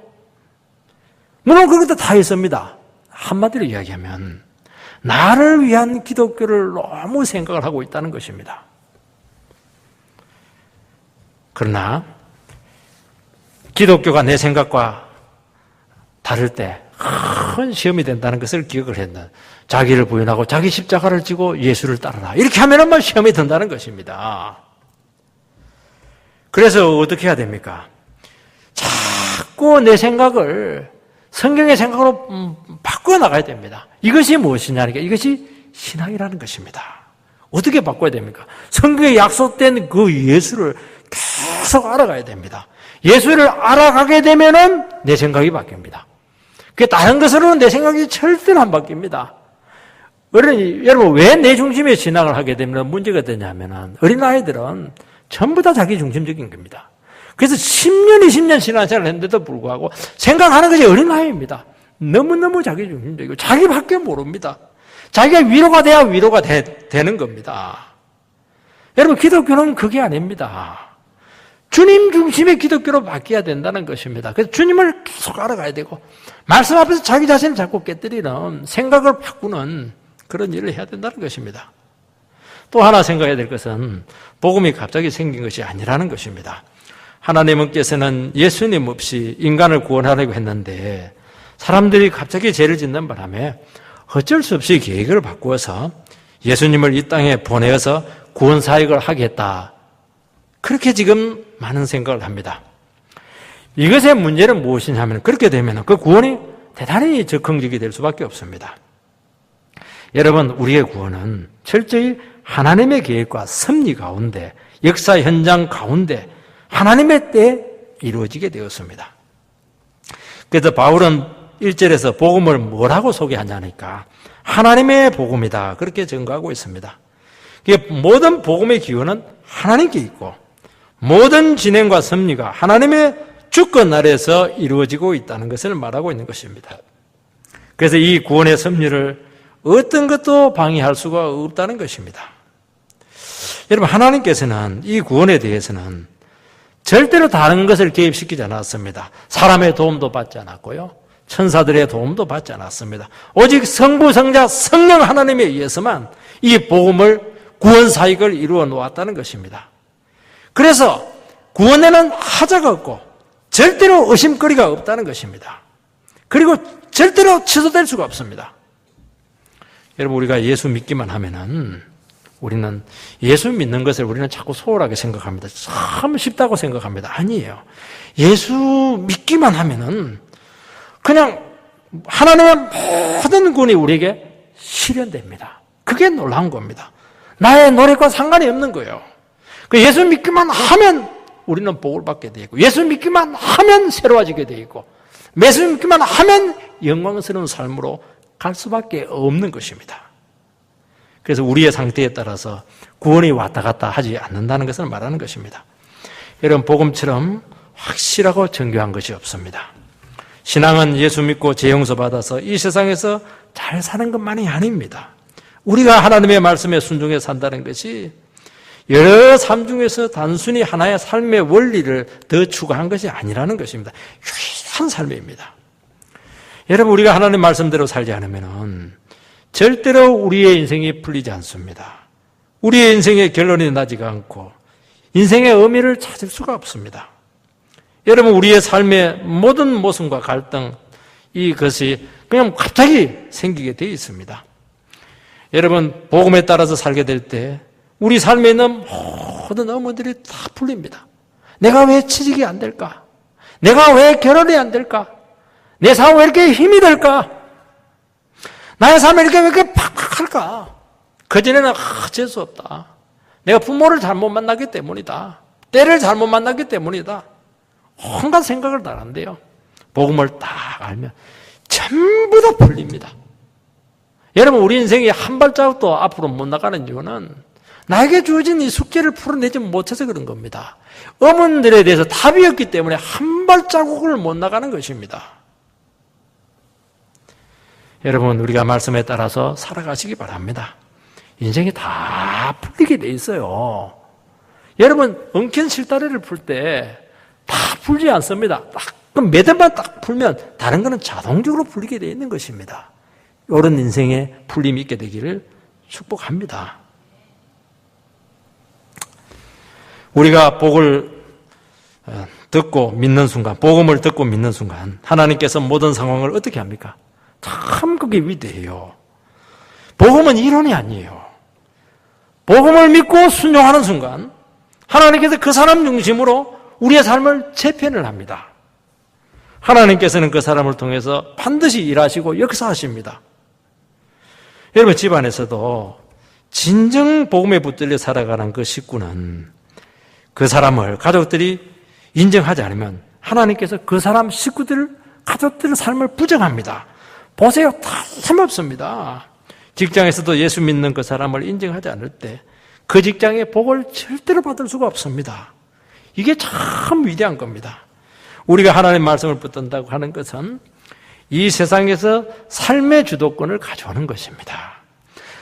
물론 그것도 다 있습니다. 한마디로 이야기하면 나를 위한 기독교를 너무 생각을 하고 있다는 것입니다. 그러나 기독교가 내 생각과 다를 때 큰 시험이 된다는 것을 기억을 했는, 자기를 부인하고 자기 십자가를 지고 예수를 따르라, 이렇게 하면 시험이 든다는 것입니다. 그래서 어떻게 해야 됩니까? 자꾸 내 생각을 성경의 생각으로 바꿔 나가야 됩니다. 이것이 무엇이냐니까, 이것이 신앙이라는 것입니다. 어떻게 바꿔야 됩니까? 성경에 약속된 그 예수를 계속 알아가야 됩니다. 예수를 알아가게 되면은 내 생각이 바뀝니다. 그 다른 것으로는 내 생각이 절대로 안 바뀝니다. 여러분, 왜 내 중심의 신앙을 하게 되면 문제가 되냐면은, 어린아이들은 전부 다 자기 중심적인 겁니다. 그래서 10년, 20년 신앙생활을 했는데도 불구하고 생각하는 것이 어린아이입니다. 너무너무 자기 중심적이고 자기밖에 모릅니다. 자기가 위로가 돼야 위로가 되는 겁니다. 여러분, 기독교는 그게 아닙니다. 주님 중심의 기독교로 바뀌어야 된다는 것입니다. 그래서 주님을 계속 알아가야 되고, 말씀 앞에서 자기 자신을 자꾸 깨뜨리는, 생각을 바꾸는 그런 일을 해야 된다는 것입니다. 또 하나 생각해야 될 것은 복음이 갑자기 생긴 것이 아니라는 것입니다. 하나님께서는 예수님 없이 인간을 구원하려고 했는데 사람들이 갑자기 죄를 짓는 바람에 어쩔 수 없이 계획을 바꾸어서 예수님을 이 땅에 보내어서 구원 사역을 하겠다, 그렇게 지금 많은 생각을 합니다. 이것의 문제는 무엇이냐면, 그렇게 되면 그 구원이 대단히 적극적이 될 수밖에 없습니다. 여러분, 우리의 구원은 철저히 하나님의 계획과 섭리 가운데, 역사 현장 가운데 하나님의 때에 이루어지게 되었습니다. 그래서 바울은 1절에서 복음을 뭐라고 소개하냐니까 하나님의 복음이다, 그렇게 증거하고 있습니다. 모든 복음의 기원은 하나님께 있고 모든 진행과 섭리가 하나님의 주권 아래에서 이루어지고 있다는 것을 말하고 있는 것입니다. 그래서 이 구원의 섭리를 어떤 것도 방해할 수가 없다는 것입니다. 여러분, 하나님께서는 이 구원에 대해서는 절대로 다른 것을 개입시키지 않았습니다. 사람의 도움도 받지 않았고요, 천사들의 도움도 받지 않았습니다. 오직 성부, 성자, 성령 하나님에 의해서만 이 복음을, 구원 사역을 이루어 놓았다는 것입니다. 그래서 구원에는 하자가 없고 절대로 의심거리가 없다는 것입니다. 그리고 절대로 취소될 수가 없습니다. 여러분, 우리가 예수 믿기만 하면은 우리는 예수 믿는 것을 우리는 자꾸 소홀하게 생각합니다. 참 쉽다고 생각합니다. 아니에요. 예수 믿기만 하면은 그냥 하나님의 모든 구원이 우리에게 실현됩니다. 그게 놀라운 겁니다. 나의 노력과 상관이 없는 거예요. 예수 믿기만 하면 우리는 복을 받게 되고, 예수 믿기만 하면 새로워지게 되고, 예수 믿기만 하면 영광스러운 삶으로 갈 수밖에 없는 것입니다. 그래서 우리의 상태에 따라서 구원이 왔다 갔다 하지 않는다는 것을 말하는 것입니다. 여러분, 복음처럼 확실하고 정교한 것이 없습니다. 신앙은 예수 믿고 죄 용서 받아서 이 세상에서 잘 사는 것만이 아닙니다. 우리가 하나님의 말씀에 순종해 산다는 것이 여러 삶 중에서 단순히 하나의 삶의 원리를 더 추구한 것이 아니라는 것입니다. 유일한 삶입니다. 여러분, 우리가 하나님 말씀대로 살지 않으면 절대로 우리의 인생이 풀리지 않습니다. 우리의 인생의 결론이 나지가 않고 인생의 의미를 찾을 수가 없습니다. 여러분, 우리의 삶의 모든 모순과 갈등, 이것이 그냥 갑자기 생기게 되어 있습니다. 여러분, 복음에 따라서 살게 될 때 우리 삶에 있는 모든 의문들이 다 풀립니다. 내가 왜 취직이 안 될까? 내가 왜 결혼이 안 될까? 내 삶 왜 이렇게 힘이 들까? 나의 삶이 왜 이렇게 팍팍할까? 그전에는 재수 없다. 내가 부모를 잘못 만나기 때문이다. 때를 잘못 만나기 때문이다. 온갖 생각을 다 한대요. 복음을 딱 알면 전부 다 풀립니다. 여러분, 우리 인생이 한 발자국도 앞으로 못 나가는 이유는 나에게 주어진 이 숙제를 풀어내지 못해서 그런 겁니다. 의문들에 대해서 답이 없기 때문에 한 발자국을 못 나가는 것입니다. 여러분, 우리가 말씀에 따라서 살아가시기 바랍니다. 인생이 다 풀리게 돼 있어요. 여러분, 엉킨 실타래를 풀 때 다 풀지 않습니다. 그럼 매듭만 딱 풀면 다른 거는 자동적으로 풀리게 돼 있는 것입니다. 이런 인생에 풀림이 있게 되기를 축복합니다. 우리가 복을 듣고 믿는 순간, 복음을 듣고 믿는 순간 하나님께서 모든 상황을 어떻게 합니까? 참 그게 위대해요. 복음은 이론이 아니에요. 복음을 믿고 순종하는 순간 하나님께서 그 사람 중심으로 우리의 삶을 재편을 합니다. 하나님께서는 그 사람을 통해서 반드시 일하시고 역사하십니다. 여러분, 집안에서도 진정 복음에 붙들려 살아가는 그 식구는 그 사람을 가족들이 인정하지 않으면 하나님께서 그 사람 식구들, 가족들의 삶을 부정합니다. 보세요. 다 힘없습니다. 직장에서도 예수 믿는 그 사람을 인정하지 않을 때 그 직장의 복을 절대로 받을 수가 없습니다. 이게 참 위대한 겁니다. 우리가 하나님 말씀을 붙든다고 하는 것은 이 세상에서 삶의 주도권을 가져오는 것입니다.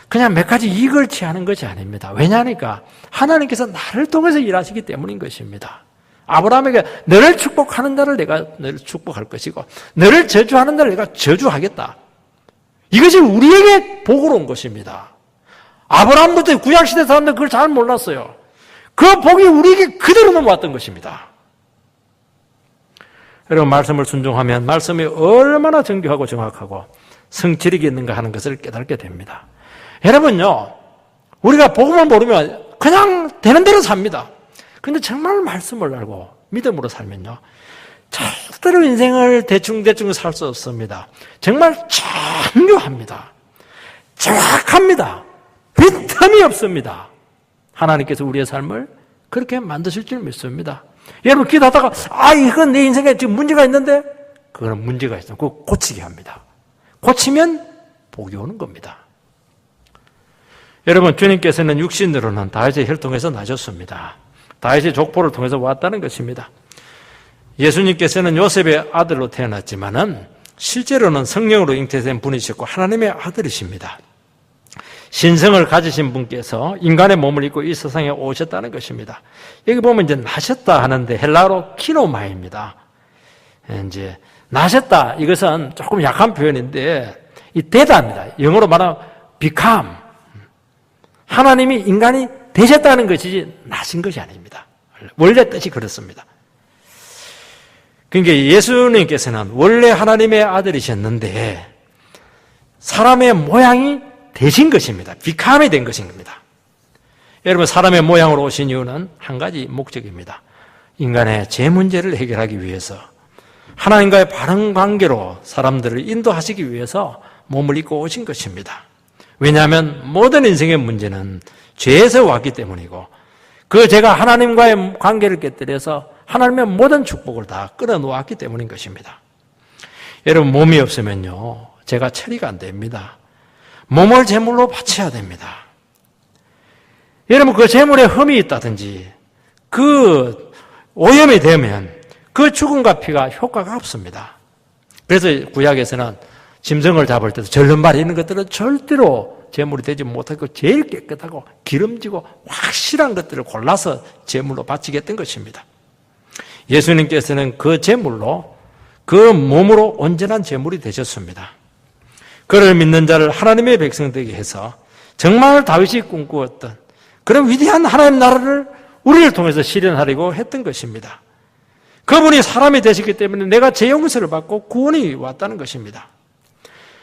그냥 몇 가지 이익을 취하는 것이 아닙니다. 왜냐하니까 하나님께서 나를 통해서 일하시기 때문인 것입니다. 아브라함에게 너를 축복하는 자를 내가 너를 축복할 것이고 너를 저주하는 자를 내가 저주하겠다. 이것이 우리에게 복으로 온 것입니다. 아브라함부터 구약시대 사람들 그걸 잘 몰랐어요. 그 복이 우리에게 그대로 넘어왔던 것입니다. 여러분, 말씀을 순종하면 말씀이 얼마나 정교하고 정확하고 성취력이 있는가 하는 것을 깨닫게 됩니다. 여러분요, 우리가 복음을 모르면 그냥 되는 대로 삽니다. 그런데 정말 말씀을 알고 믿음으로 살면요, 절대로 인생을 대충대충 살 수 없습니다. 정말 정교합니다. 정확합니다. 빈틈이 없습니다. 하나님께서 우리의 삶을 그렇게 만드실 줄 믿습니다. 여러분, 기도하다가 이건 내 인생에 지금 문제가 있는데, 그거는 문제가 있어요. 그거 고치게 합니다. 고치면 복이 오는 겁니다. 여러분, 주님께서는 육신으로는 다윗의 혈통에서 나셨습니다. 다윗의 족보를 통해서 왔다는 것입니다. 예수님께서는 요셉의 아들로 태어났지만은 실제로는 성령으로 잉태된 분이셨고 하나님의 아들이십니다. 신성을 가지신 분께서 인간의 몸을 입고 이 세상에 오셨다는 것입니다. 여기 보면 이제 나셨다 하는데 헬라어로 키노마입니다. 이제 나셨다, 이것은 조금 약한 표현인데 이 되다입니다. 영어로 말하면 become. 하나님이 인간이 되셨다는 것이지 나신 것이 아닙니다. 원래 뜻이 그렇습니다. 그러니까 예수님께서는 원래 하나님의 아들이셨는데 사람의 모양이 되신 것입니다. becom이 된 것입니다. 여러분, 사람의 모양으로 오신 이유는 한 가지 목적입니다. 인간의 죄 문제를 해결하기 위해서, 하나님과의 바른 관계로 사람들을 인도하시기 위해서 몸을 입고 오신 것입니다. 왜냐하면 모든 인생의 문제는 죄에서 왔기 때문이고, 그 죄가 하나님과의 관계를 깨뜨려서 하나님의 모든 축복을 다 끌어놓았기 때문인 것입니다. 여러분, 몸이 없으면요, 죄가 처리가 안 됩니다. 몸을 제물로 바쳐야 됩니다. 여러분, 그 제물에 흠이 있다든지 그 오염이 되면 그 죽음과 피가 효과가 없습니다. 그래서 구약에서는 짐승을 잡을 때도 절름발이 있는 것들은 절대로 제물이 되지 못하고 제일 깨끗하고 기름지고 확실한 것들을 골라서 제물로 바치게 했던 것입니다. 예수님께서는 그 제물로, 그 몸으로 온전한 제물이 되셨습니다. 그를 믿는 자를 하나님의 백성 되게 해서 정말 다윗이 꿈꾸었던 그런 위대한 하나님 나라를 우리를 통해서 실현하려고 했던 것입니다. 그분이 사람이 되셨기 때문에 내가 죄 용서를 받고 구원이 왔다는 것입니다.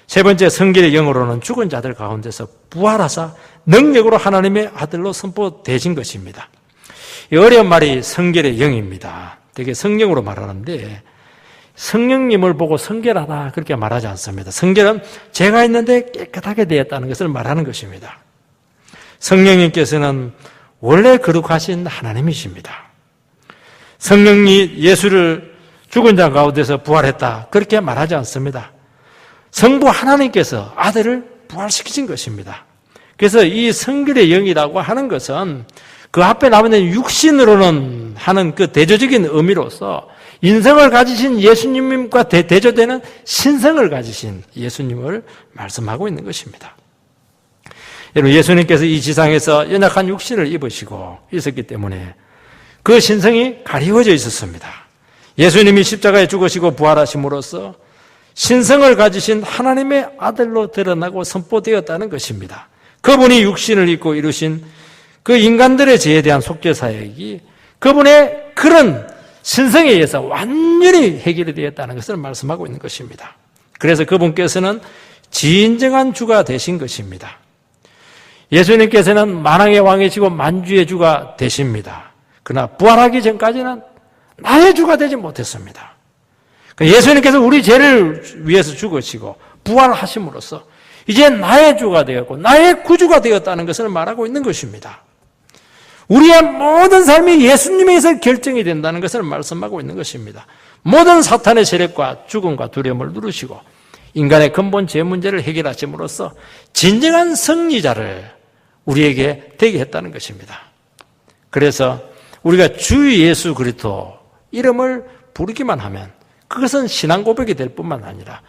세 번째, 성결의 영으로는 죽은 자들 가운데서 부활하사 능력으로 하나님의 아들로 선포되신 것입니다. 이 어려운 말이 성결의 영입니다. 되게 성령으로 말하는데, 성령님을 보고 성결하다 그렇게 말하지 않습니다. 성결은 죄가 있는데 깨끗하게 되었다는 것을 말하는 것입니다. 성령님께서는 원래 거룩하신 하나님이십니다. 성령이 예수를 죽은 자 가운데서 부활했다 그렇게 말하지 않습니다. 성부 하나님께서 아들을 부활시키신 것입니다. 그래서 이 성결의 영이라고 하는 것은 그 앞에 나오는 육신으로는 하는 그 대조적인 의미로서 인성을 가지신 예수님과 대조되는 신성을 가지신 예수님을 말씀하고 있는 것입니다. 여러분, 예수님께서 이 지상에서 연약한 육신을 입으시고 있었기 때문에 그 신성이 가리워져 있었습니다. 예수님이 십자가에 죽으시고 부활하심으로써 신성을 가지신 하나님의 아들로 드러나고 선포되었다는 것입니다. 그분이 육신을 입고 이루신 그 인간들의 죄에 대한 속죄사역이 그분의 그런 신성에 의해서 완전히 해결이 되었다는 것을 말씀하고 있는 것입니다. 그래서 그분께서는 진정한 주가 되신 것입니다. 예수님께서는 만왕의 왕이시고 만주의 주가 되십니다. 그러나 부활하기 전까지는 나의 주가 되지 못했습니다. 예수님께서 우리 죄를 위해서 죽으시고 부활하심으로써 이제 나의 주가 되었고 나의 구주가 되었다는 것을 말하고 있는 것입니다. 우리의 모든 삶이 예수님에 의해서 결정이 된다는 것을 말씀하고 있는 것입니다. 모든 사탄의 세력과 죽음과 두려움을 누르시고 인간의 근본 죄 문제를 해결하심으로써 진정한 승리자를 우리에게 되게 했다는 것입니다. 그래서 우리가 주 예수 그리스도 이름을 부르기만 하면 그것은 신앙 고백이 될 뿐만 아니라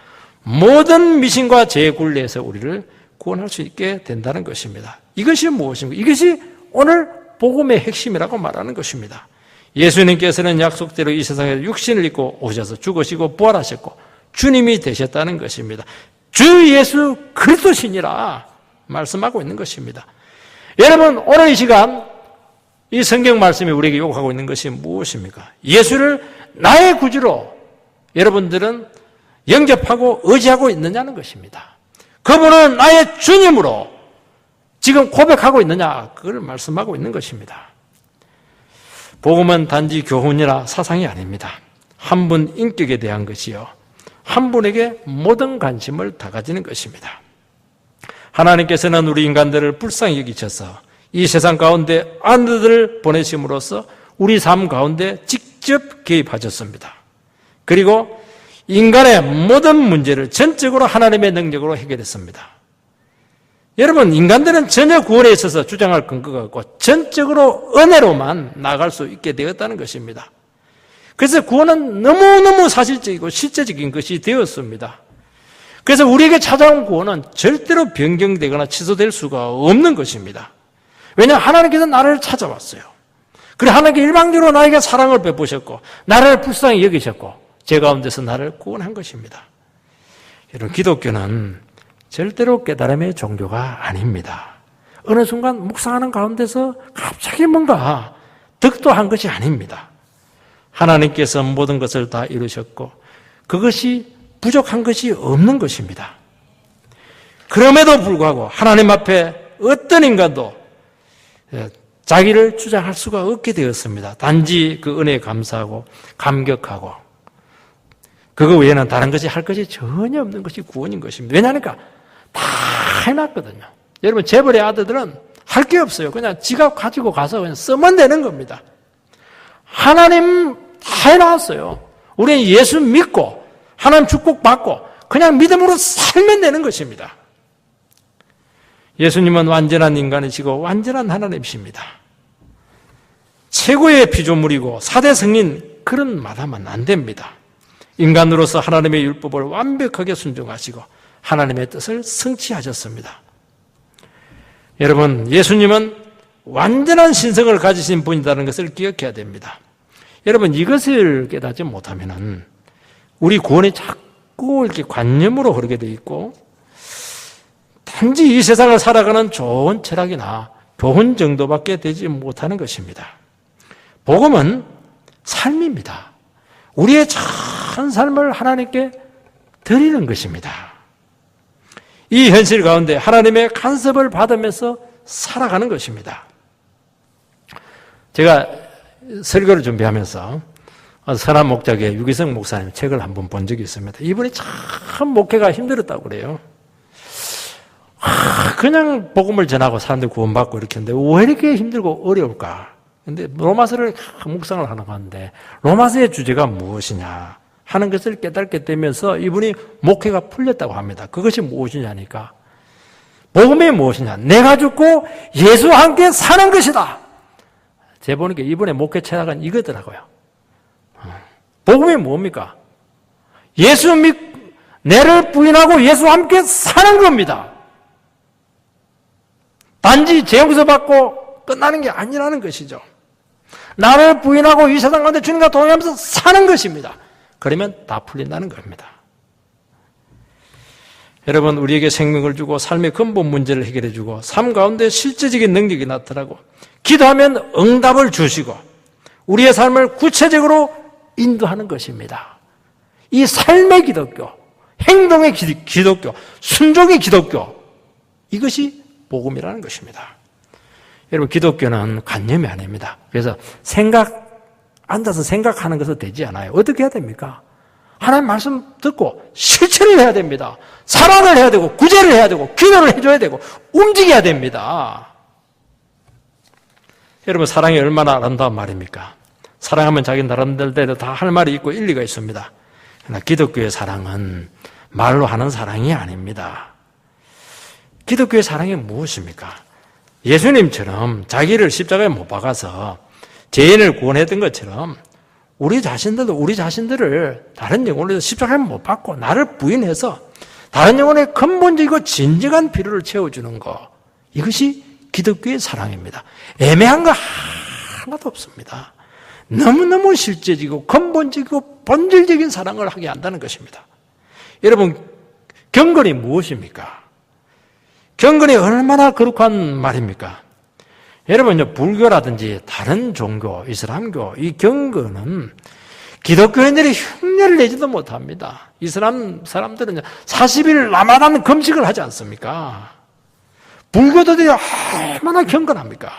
모든 미신과 죄의 굴레에서 우리를 구원할 수 있게 된다는 것입니다. 이것이 무엇입니까? 이것이 오늘 복음의 핵심이라고 말하는 것입니다. 예수님께서는 약속대로 이 세상에 육신을 입고 오셔서 죽으시고 부활하셨고 주님이 되셨다는 것입니다. 주 예수 그리스도시니라 말씀하고 있는 것입니다. 여러분, 오늘 이 시간 이 성경 말씀이 우리에게 요구하고 있는 것이 무엇입니까? 예수를 나의 구주로 여러분들은 영접하고 의지하고 있느냐는 것입니다. 그분은 나의 주님으로 지금 고백하고 있느냐, 그걸 말씀하고 있는 것입니다. 복음은 단지 교훈이나 사상이 아닙니다. 한 분 인격에 대한 것이요, 한 분에게 모든 관심을 다 가지는 것입니다. 하나님께서는 우리 인간들을 불쌍히 여기셔서 이 세상 가운데 아들을 보내심으로써 우리 삶 가운데 직접 개입하셨습니다. 그리고 인간의 모든 문제를 전적으로 하나님의 능력으로 해결했습니다. 여러분, 인간들은 전혀 구원에 있어서 주장할 근거가 없고 전적으로 은혜로만 나갈 수 있게 되었다는 것입니다. 그래서 구원은 너무너무 사실적이고 실제적인 것이 되었습니다. 그래서 우리에게 찾아온 구원은 절대로 변경되거나 취소될 수가 없는 것입니다. 왜냐하면 하나님께서 나를 찾아왔어요. 그래, 하나님께 일방적으로 나에게 사랑을 베푸셨고 나를 불쌍히 여기셨고 제 가운데서 나를 구원한 것입니다. 여러분, 기독교는 절대로 깨달음의 종교가 아닙니다. 어느 순간 묵상하는 가운데서 갑자기 뭔가 득도한 것이 아닙니다. 하나님께서 모든 것을 다 이루셨고 그것이 부족한 것이 없는 것입니다. 그럼에도 불구하고 하나님 앞에 어떤 인간도 자기를 주장할 수가 없게 되었습니다. 단지 그 은혜에 감사하고 감격하고 그거 외에는 다른 것이 할 것이 전혀 없는 것이 구원인 것입니다. 왜냐하니까 다 해놨거든요. 여러분 재벌의 아들들은 할 게 없어요. 그냥 지갑 가지고 가서 그냥 쓰면 되는 겁니다. 하나님 다 해놨어요. 우리는 예수 믿고 하나님 축복 받고 그냥 믿음으로 살면 되는 것입니다. 예수님은 완전한 인간이시고 완전한 하나님이십니다. 최고의 피조물이고 4대 성인 그런 말 하면 안 됩니다. 인간으로서 하나님의 율법을 완벽하게 순종하시고 하나님의 뜻을 성취하셨습니다. 여러분, 예수님은 완전한 신성을 가지신 분이라는 것을 기억해야 됩니다. 여러분, 이것을 깨닫지 못하면 우리 구원이 자꾸 이렇게 관념으로 흐르게 되어 있고 단지 이 세상을 살아가는 좋은 철학이나 교훈 정도밖에 되지 못하는 것입니다. 복음은 삶입니다. 우리의 전 삶을 하나님께 드리는 것입니다. 이 현실 가운데 하나님의 간섭을 받으면서 살아가는 것입니다. 제가 설교를 준비하면서 선한 목자의 유기성 목사님 책을 한번 본 적이 있습니다. 이분이 참 목회가 힘들었다고 그래요. 그냥 복음을 전하고 사람들 구원받고 이렇게 했는데 왜 이렇게 힘들고 어려울까? 근데 로마서를 묵상을 하는 건데 로마서의 주제가 무엇이냐 하는 것을 깨닫게 되면서 이분이 목회가 풀렸다고 합니다. 그것이 무엇이냐니까 복음이 무엇이냐? 내가 죽고 예수와 함께 사는 것이다. 제가 보니까 이분의 목회 철학은 이거더라고요. 복음이 뭡니까? 내를 부인하고 예수와 함께 사는 겁니다. 단지 재용서 받고 끝나는 게 아니라는 것이죠. 나를 부인하고 이 세상 가운데 주님과 동행하면서 사는 것입니다. 그러면 다 풀린다는 겁니다. 여러분, 우리에게 생명을 주고 삶의 근본 문제를 해결해 주고 삶 가운데 실제적인 능력이 나타나고 기도하면 응답을 주시고 우리의 삶을 구체적으로 인도하는 것입니다. 이 삶의 기독교, 행동의 기독교, 순종의 기독교, 이것이 복음이라는 것입니다. 여러분, 기독교는 관념이 아닙니다. 그래서 앉아서 생각하는 것은 되지 않아요. 어떻게 해야 됩니까? 하나님 말씀 듣고 실천을 해야 됩니다. 사랑을 해야 되고 구제를 해야 되고 기도를 해줘야 되고 움직여야 됩니다. 여러분, 사랑이 얼마나 아름다운 말입니까? 사랑하면 자기 나름대로 다 할 말이 있고 일리가 있습니다. 그러나 기독교의 사랑은 말로 하는 사랑이 아닙니다. 기독교의 사랑이 무엇입니까? 예수님처럼 자기를 십자가에 못 박아서 죄인을 구원했던 것처럼 우리 자신들도 우리 자신들을 다른 영혼에서 십자가에 못 박고 나를 부인해서 다른 영혼의 근본적이고 진정한 필요를 채워주는 것, 이것이 기독교의 사랑입니다. 애매한 거 하나도 없습니다. 너무너무 실제적이고 근본적이고 본질적인 사랑을 하게 한다는 것입니다. 여러분, 경건이 무엇입니까? 경건이 얼마나 거룩한 말입니까? 여러분, 불교라든지 다른 종교, 이슬람교, 이 경건은 기독교인들이 흉내를 내지도 못합니다. 이슬람 사람들은 40일 라마단 금식을 하지 않습니까? 불교도들이 얼마나 경건합니까?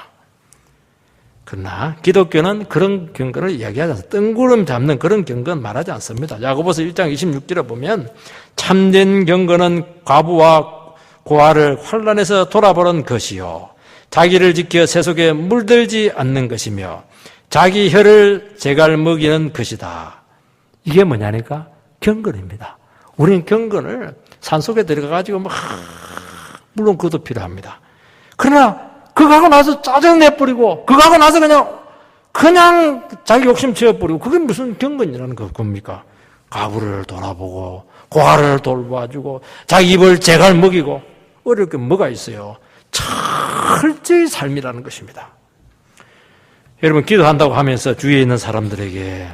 그러나 기독교는 그런 경건을 이야기하지 않습니다. 뜬구름 잡는 그런 경건 말하지 않습니다. 야고보서 1장 26절에 보면 참된 경건은 과부와 고아를 환난에서 돌아보는 것이요 자기를 지켜 세속에 물들지 않는 것이며 자기 혀를 제갈 먹이는 것이다. 이게 뭐냐니까? 경건입니다. 우리는 경건을 산속에 들어가가지고 물론 그것도 필요합니다. 그러나 그거 하고 나서 짜증 내버리고 그거 하고 나서 그냥 자기 욕심 채워버리고 그게 무슨 경건이라는 겁니까? 가부를 돌아보고 고아를 돌봐주고 자기 입을 제갈 먹이고 어려울 게 뭐가 있어요? 철저히 삶이라는 것입니다. 여러분, 기도한다고 하면서 주위에 있는 사람들에게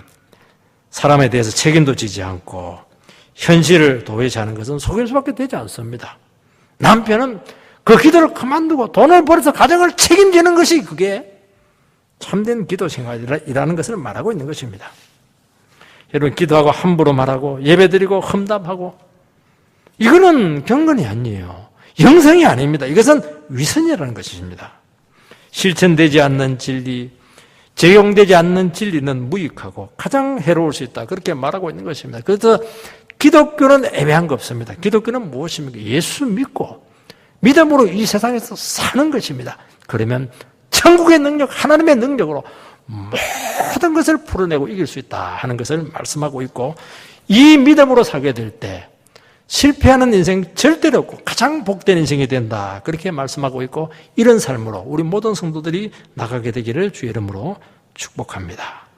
사람에 대해서 책임도 지지 않고 현실을 도외시하는 것은 속일 수밖에 되지 않습니다. 남편은 그 기도를 그만두고 돈을 벌어서 가정을 책임지는 것이 그게 참된 기도 생활이라는 것을 말하고 있는 것입니다. 여러분, 기도하고 함부로 말하고 예배드리고 험담하고 이거는 경건이 아니에요. 영성이 아닙니다. 이것은 위선이라는 것입니다. 실천되지 않는 진리, 적용되지 않는 진리는 무익하고 가장 해로울 수 있다. 그렇게 말하고 있는 것입니다. 그래서 기독교는 애매한 거 없습니다. 기독교는 무엇입니까? 예수 믿고 믿음으로 이 세상에서 사는 것입니다. 그러면 천국의 능력, 하나님의 능력으로 모든 것을 풀어내고 이길 수 있다 하는 것을 말씀하고 있고, 이 믿음으로 살게 될 때 실패하는 인생 절대로 없고 가장 복된 인생이 된다, 그렇게 말씀하고 있고, 이런 삶으로 우리 모든 성도들이 나가게 되기를 주의 이름으로 축복합니다.